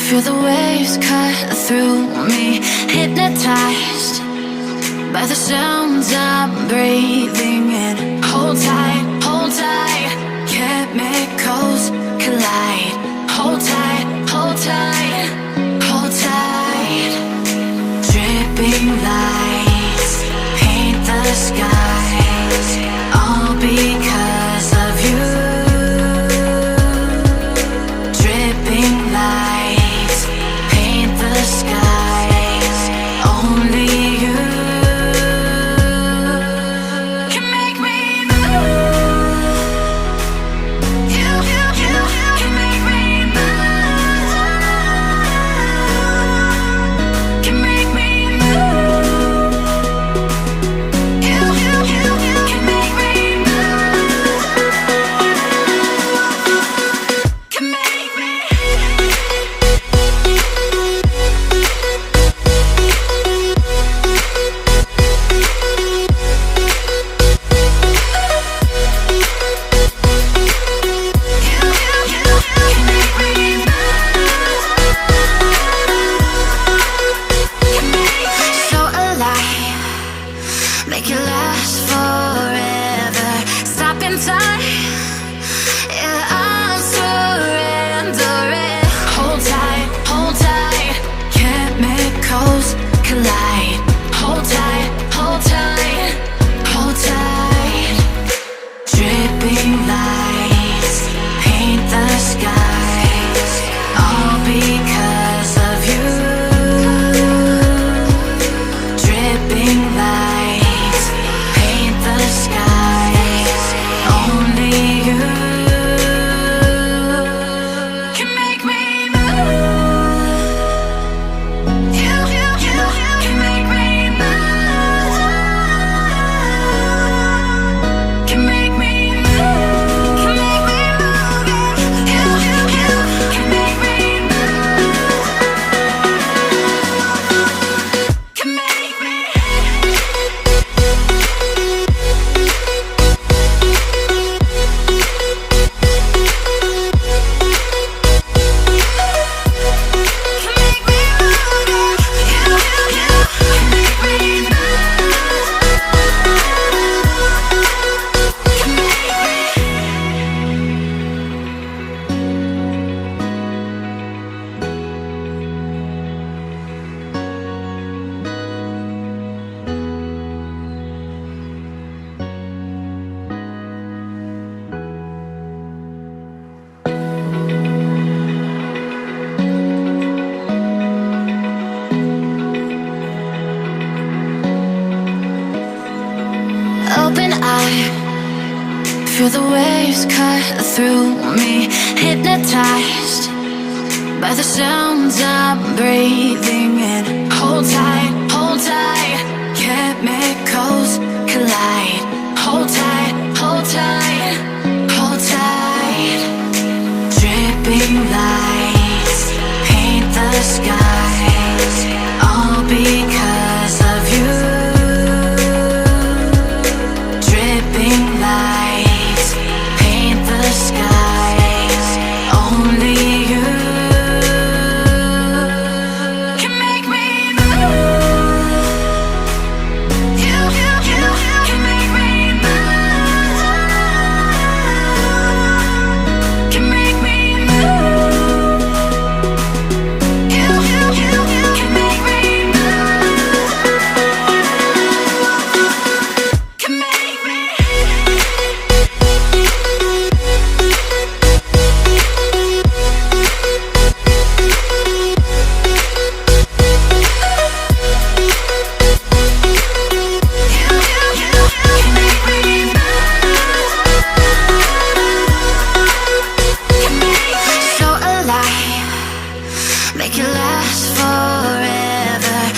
feel the waves cut through me, hypnotized by the sounds I'm breathing in. Hold tight, chemicals collide. Hold tight, hold tight, hold tight. Dripping lights paint the skies, all because of you. Dripping lights paint the skies, only you can make me move. You can make me move. Can make me move. You can make me move. Can make me. So alive, make it last forever. Stop in time, yeah, I'm surrendering. Hold tight, chemicals collide. Hold tight, hold tight, hold tight. Dripping lights paint the skies, all because of you. Dripping lights paint the skies, only you can make me move. You can make me move. Can make me move. Can make me move. You can make me move. Can make me. Open eye, feel the waves cut through me, hypnotized by the sounds I'm breathing in. Hold tight, chemicals collide. Hold tight, hold tight, hold tight. Dripping